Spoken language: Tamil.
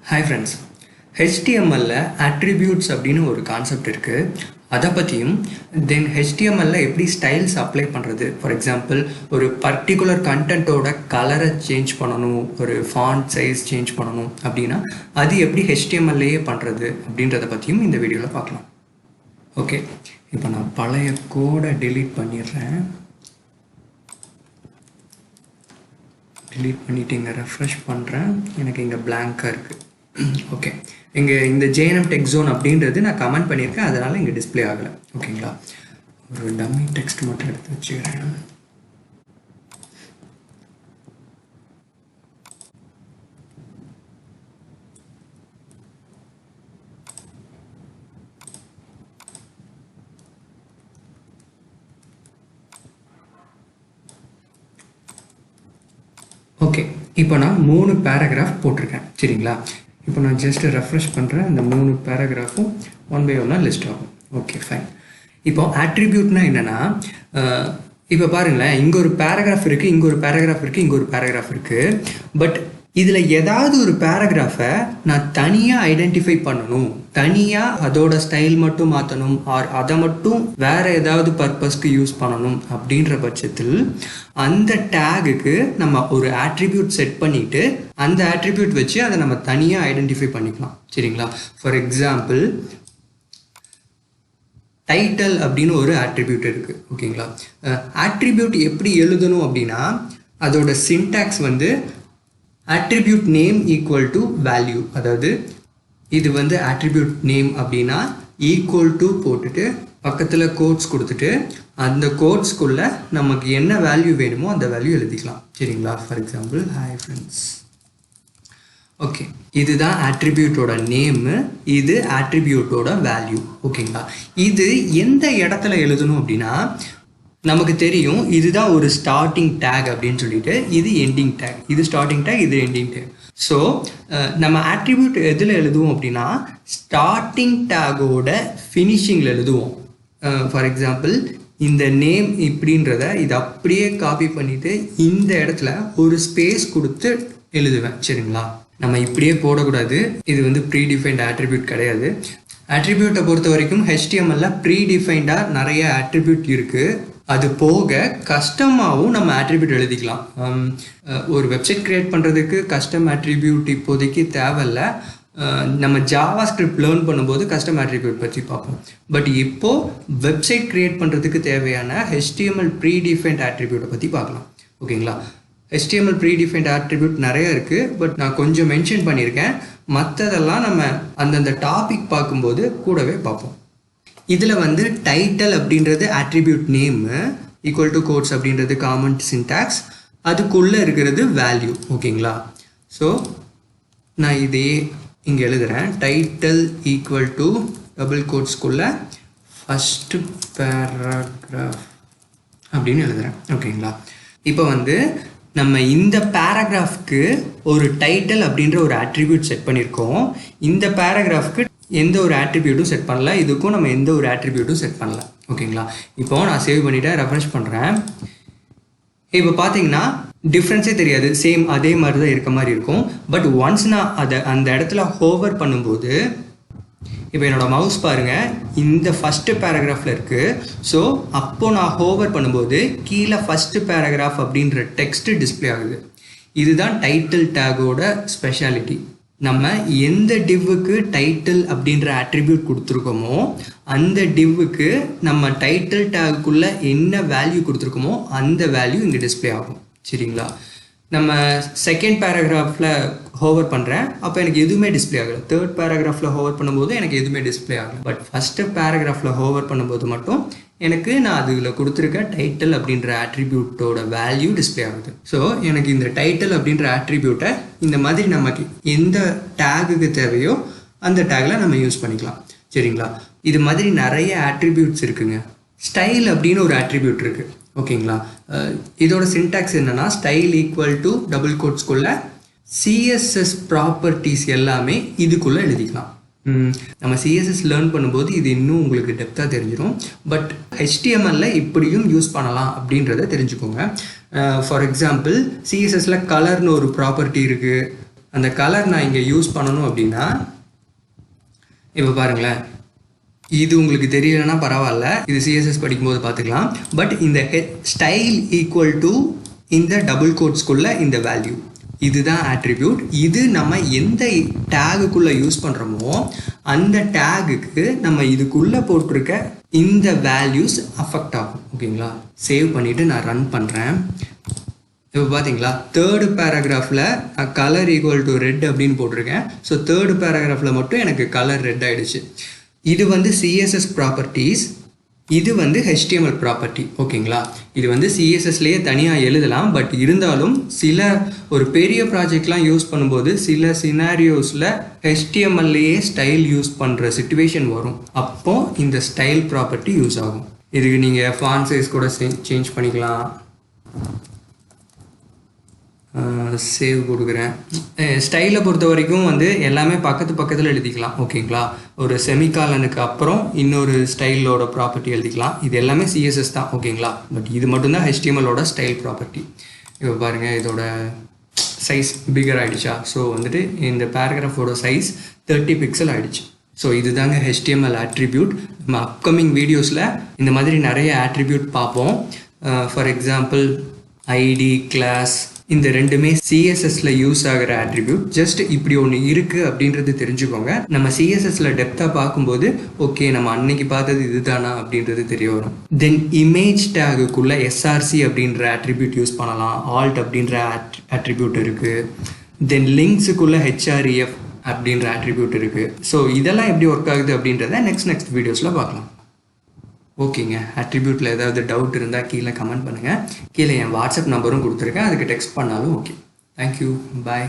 ஹாய் ஃப்ரெண்ட்ஸ், ஹெச்டிஎம்எல்ல அட்ரிபியூட்ஸ் அப்படின்னு ஒரு கான்செப்ட் இருக்குது. அதை பற்றியும் தென் ஹெச்டிஎம்எல்ல எப்படி ஸ்டைல்ஸ் அப்ளை பண்ணுறது, ஃபார் எக்ஸாம்பிள் ஒரு பர்டிகுலர் கண்டென்ட்டோட கலரை சேஞ்ச் பண்ணணும், ஒரு ஃபாண்ட் சைஸ் சேஞ்ச் பண்ணணும் அப்படின்னா அது எப்படி ஹெச்டிஎம்எல்லையே பண்ணுறது அப்படின்றத பற்றியும் இந்த வீடியோவில் பார்க்கலாம். ஓகே, இப்போ நான் பழைய கோடை டெலீட் பண்ணிடுறேன். டெலீட் பண்ணிவிட்டு இங்கே ரெஃப்ரெஷ் பண்ணுறேன். எனக்கு இங்கே பிளாங்காக இருக்குது. ஓகே, இங்கே இந்த ஜேஎன்எம் டெக்ஸோன் அப்படின்றது நான் கமெண்ட் பண்ணியிருக்கேன், அதனால் இங்கே டிஸ்பிளே ஆகலை. ஓகேங்களா, ஒரு டம்மி டெக்ஸ்ட் மட்டும் எடுத்து வச்சுக்கிறேன். ஓகே, இப்போ நான் 3 பேராகிராஃப் போட்டிருக்கேன். சரிங்களா, இப்போ நான் ஜஸ்ட் ரெஃப்ரெஷ் பண்ணுறேன். இந்த 3 பேராகிராஃபும் ஒன் பை ஒன்னாக லிஸ்ட் ஆகும். Okay fine. இப்போ ஆட்ரிபியூட்னா என்னென்னா, இப்போ பாருங்களேன், இங்கே ஒரு பேராகிராஃப் இருக்குது, இங்கே ஒரு பேராகிராஃப் இருக்குது, இங்கே ஒரு பேராகிராஃப் இருக்குது. பட் இதில் ஏதாவது ஒரு பேராகிராஃபை நான் தனியாக ஐடென்டிஃபை பண்ணணும், தனியாக அதோட ஸ்டைல் மட்டும் மாற்றணும், ஆர் அதை மட்டும் வேறு ஏதாவது பர்பஸ்க்கு யூஸ் பண்ணணும் அப்படின்ற பட்சத்தில் அந்த டேகுக்கு நம்ம ஒரு ஆட்ரிபியூட் செட் பண்ணிவிட்டு அந்த ஆட்ரிபியூட் வச்சு அதை நம்ம தனியாக ஐடென்டிஃபை பண்ணிக்கலாம். சரிங்களா, ஃபார் எக்ஸாம்பிள் டைட்டில் அப்படின்னு ஒரு ஆட்ரிபியூட் இருக்குது. ஓகேங்களா, ஆட்ரிபியூட் எப்படி எழுதணும் அப்படின்னா அதோட சின்டாக்ஸ் வந்து attribute name equal to value. அதாவது இது வந்து attribute நேம் அப்படின்னா ஈக்குவல் டு போட்டுட்டு பக்கத்தில் கோட்ஸ் கொடுத்துட்டு அந்த கோட்ஸ்குள்ளே நமக்கு என்ன வேல்யூ வேணுமோ அந்த வேல்யூ எழுதிக்கலாம். சரிங்களா, for example hi friends. Okay, இதுதான் ஆட்ரிபியூட்டோட நேமு, இது ஆட்ரிபியூட்டோட வேல்யூ. ஓகேங்களா, இது எந்த இடத்துல எழுதணும் அப்படின்னா நமக்கு தெரியும் இதுதான் ஒரு ஸ்டார்டிங் டேக் அப்படின்னு சொல்லிட்டு, இது எண்டிங் டேக், இது ஸ்டார்டிங் டேக், இது எண்டிங் டேக். ஸோ நம்ம ஆட்ரிபியூட் எதில் எழுதுவோம் அப்படின்னா ஸ்டார்டிங் டேகோட ஃபினிஷிங்கில் எழுதுவோம். ஃபார் எக்ஸாம்பிள் இந்த நேம் இப்படின்றத இது அப்படியே காப்பி பண்ணிவிட்டு இந்த இடத்துல ஒரு ஸ்பேஸ் கொடுத்து எழுதுவேன். சரிங்களா, நம்ம இப்படியே போடக்கூடாது, இது வந்து ப்ரீடிஃபைன்ட் ஆட்ரிபியூட் கிடையாது. ஆட்ரிபியூட்டை பொறுத்த வரைக்கும் ஹெச்டிஎம்எல்ல ப்ரீடிஃபைண்டாக நிறைய ஆட்ரிபியூட் இருக்குது. அது போக கஸ்டமாகவும் நம்ம ஆட்ரிபியூட் எழுதிக்கலாம். ஒரு வெப்சைட் க்ரியேட் பண்ணுறதுக்கு கஸ்டம் ஆட்ரிபியூட் இப்போதைக்கு தேவையில்லை. நம்ம ஜாவா ஸ்கிரிப்ட் லேர்ன் பண்ணும்போது கஸ்டம் ஆட்ரிபியூட் பற்றி பார்ப்போம். பட் இப்போது வெப்சைட் க்ரியேட் பண்ணுறதுக்கு தேவையான ஹெச்டிஎம்எல் ப்ரீடிஃபைன்ட் ஆட்ரிபியூட்டை பற்றி பார்க்கலாம். ஓகேங்களா, ஹெச்டிஎம்எல் ப்ரீடிஃபைன்ட் ஆட்ரிபியூட் நிறைய இருக்குது, பட் நான் கொஞ்சம் மென்ஷன் பண்ணியிருக்கேன். மற்றதெல்லாம் நம்ம அந்தந்த டாபிக் பார்க்கும்போது கூடவே பார்ப்போம். இதில் வந்து டைட்டில் அப்படின்றது attribute name, equal to quotes அப்படின்றது காமன் சின்டாக்ஸ், அதுக்குள்ளே இருக்கிறது வேல்யூ. ஓகேங்களா, ஸோ நான் இதே இங்கே எழுதுகிறேன். டைட்டில் ஈக்குவல் டு டபுள் கோட்ஸ்குள்ளே ஃபஸ்ட்டு பேராகிராஃப் அப்படின்னு எழுதுகிறேன். ஓகேங்களா, இப்போ வந்து நம்ம இந்த பேராகிராஃப்க்கு ஒரு டைட்டில் அப்படின்ற ஒரு ஆட்ரிபியூட் செட் பண்ணியிருக்கோம். இந்த பேராகிராஃப்க்கு எந்த ஒரு ஆட்ரிபியூட்டும் செட் பண்ணல, இதுக்கும் நம்ம எந்த ஒரு ஆட்ரிபியூட்டும் செட் பண்ணல. ஓகேங்களா, இப்போ நான் சேவ் பண்ணிவிட்டு ரெஃப்ரெஷ் பண்ணுறேன். இப்போ பார்த்தீங்கன்னா டிஃப்ரென்ஸே தெரியாது, சேம் அதே மாதிரி தான் இருக்க மாதிரி இருக்கும். பட் ஒன்ஸ் நான் அதை அந்த இடத்துல ஹோவர் பண்ணும்போது, இப்போ என்னோடய மவுஸ் பாருங்கள் இந்த ஃபஸ்ட்டு பேராகிராஃபில் இருக்குது. ஸோ அப்போது நான் ஹோவர் பண்ணும்போது கீழே ஃபஸ்ட்டு பேராகிராஃப் அப்படின்ற டெக்ஸ்ட்டு டிஸ்பிளே ஆகுது. இதுதான் டைட்டில் டேகோட ஸ்பெஷாலிட்டி. நம்ம எந்த டிவ்வுக்கு டைட்டில் அப்படின்ற ஆட்ரிபியூட் கொடுத்துருக்கோமோ அந்த டிவ்வுக்கு நம்ம டைட்டில் டேக்குள்ளே என்ன வேல்யூ கொடுத்துருக்கோமோ அந்த வேல்யூ இங்கே டிஸ்பிளே ஆகும். சரிங்களா, நம்ம செகண்ட் பேராகிராஃபில் ஹோவர் பண்ணுறேன், அப்போ எனக்கு எதுவுமே டிஸ்பிளே ஆகலை. தேர்ட் பேராகிராஃபில் ஹோவர் பண்ணும்போது எனக்கு எதுவுமே டிஸ்பிளே ஆகலை. பட் ஃபஸ்ட்டு பேராகிராஃபில் ஹோவர் பண்ணும்போது மட்டும் எனக்கு நான் அதில் கொடுத்துருக்க டைட்டில் அப்படின்ற ஆட்ரிபியூட்டோட வேல்யூ டிஸ்பிளே ஆகுது. ஸோ எனக்கு இந்த டைட்டில் அப்படின்ற ஆட்ரிபியூட்டை இந்த மாதிரி நமக்கு எந்த டேகுக்கு தேவையோ அந்த டேகில் நம்ம யூஸ் பண்ணிக்கலாம். சரிங்களா, இது மாதிரி நிறைய ஆட்ரிபியூட்ஸ் இருக்குங்க. ஸ்டைல் அப்படின்னு ஒரு ஆட்ரிபியூட் இருக்குது. ஓகேங்களா, இதோட சின்டாக்ஸ் என்னென்னா ஸ்டைல் ஈக்குவல் டு டபுள் கோட்ஸ்குள்ளே சிஎஸ்எஸ் ப்ராப்பர்ட்டிஸ் எல்லாமே இதுக்குள்ளே எழுதிக்கலாம். நம்ம சிஎஸ்எஸ் லேர்ன் பண்ணும்போது இது இன்னும் உங்களுக்கு டெப்த்தாக தெரிஞ்சிடும். பட் ஹெச்டிஎம்எல்ல இப்படியும் யூஸ் பண்ணலாம் அப்படின்றத தெரிஞ்சுக்கோங்க. ஃபார் எக்ஸாம்பிள் சிஎஸ்எஸ்ல கலர்னு ஒரு ப்ராப்பர்ட்டி இருக்குது. அந்த கலர் நான் இங்கே யூஸ் பண்ணணும் அப்படின்னா இப்போ பாருங்களேன், இது உங்களுக்கு தெரியலன்னா பரவாயில்ல, இது சிஎஸ்எஸ் படிக்கும்போது பார்த்துக்கலாம். பட் இந்த ஸ்டைல் ஈக்குவல் டு இந்த டபுள் கோட்ஸ்குள்ளே இந்த வேல்யூ, இதுதான் ஆட்ரிபியூட். இது நம்ம எந்த டேகுக்குள்ளே யூஸ் பண்ணுறோமோ அந்த டேகுக்கு நம்ம இதுக்குள்ளே போட்டிருக்க இந்த வேல்யூஸ் அஃபெக்ட் ஆகும். ஓகேங்களா? சேவ் பண்ணிவிட்டு நான் ரன் பண்ணுறேன். இப்போ பார்த்தீங்களா, தேர்டு பேராகிராஃபில் கலர் ஈக்குவல் டு ரெட் அப்படின்னு போட்டிருக்கேன். ஸோ தேர்டு பேராகிராஃபில் மட்டும் எனக்கு கலர் ரெட் ஆகிடுச்சு. இது வந்து சிஎஸ்எஸ் ப்ராப்பர்ட்டிஸ், இது வந்து HTML ப்ராப்பர்ட்டி. ஓகேங்களா? இது வந்து சிஎஸ்எஸ்லேயே தனியாக எழுதலாம். பட் இருந்தாலும் சில ஒரு பெரிய ப்ராஜெக்ட்லாம் யூஸ் பண்ணும்போது சில சினாரியோஸில் HTMLலேயே ஸ்டைல் யூஸ் பண்ணுற சிச்சுவேஷன் வரும். அப்போ இந்த ஸ்டைல் ப்ராப்பர்ட்டி யூஸ் ஆகும். இதுக்கு நீங்கள் ஃபாண்ட் சைஸ் கூட சேஞ்ச் பண்ணிக்கலாம். சேவ் கொடுக்குறேன். ஸ்டைலை பொறுத்த வரைக்கும் வந்து எல்லாமே பக்கத்தில் எழுதிக்கலாம். ஓகேங்களா? ஒரு செமிகாலனுக்கு அப்புறம் இன்னொரு ஸ்டைலோட ப்ராப்பர்ட்டி எழுதிக்கலாம். இது எல்லாமே சிஎஸ்எஸ் தான். ஓகேங்களா? பட் இது மட்டும்தான் HTMLோட ஸ்டைல் ப்ராப்பர்ட்டி. இப்போ பாருங்கள், இதோட சைஸ் பிகர் ஆகிடுச்சா? ஸோ வந்துட்டு இந்த பேராகிராஃபோட சைஸ் 30 பிக்சல் ஆகிடுச்சு. ஸோ இதுதாங்க HTML ஆட்ரிபியூட். நம்ம அப்கமிங் வீடியோஸில் இந்த மாதிரி நிறைய ஆட்ரிபியூட் பார்ப்போம். ஃபார் எக்ஸாம்பிள் ஐடி, கிளாஸ், இந்த ரெண்டுமே சிஎஸ்எஸ்ல யூஸ் ஆகிற ஆட்ரிபியூட். ஜஸ்ட் இப்படி ஒன்று இருக்குது அப்படின்றது தெரிஞ்சுக்கோங்க. நம்ம சிஎஸ்எஸ்ல டெப்த்தாக பார்க்கும்போது ஓகே நம்ம அன்னைக்கு பார்த்தது இதுதானா அப்படின்றது தெரிய வரும். தென் இமேஜ் டேகுக்குள்ள SRC அப்படின்ற ஆட்ரிபியூட் யூஸ் பண்ணலாம். ஆல்ட் அப்படின்ற ஆட்ரிபியூட் இருக்குது. தென் லிங்க்ஸுக்குள்ள HREF அப்படின்ற ஆட்ரிபியூட் இருக்குது. ஸோ இதெல்லாம் எப்படி ஒர்க் ஆகுது அப்படின்றத நெக்ஸ்ட் வீடியோஸில் பார்க்கலாம். ஓகேங்க, அட்ரிபியூட்டில் ஏதாவது டவுட் இருந்தால் கீழே கமெண்ட் பண்ணுங்கள். கீழே என் வாட்ஸ்அப் நம்பரும் கொடுத்துருக்கேன், அதுக்கு டெக்ஸ்ட் பண்ணாலும் ஓகே. தேங்க்யூ, பாய்.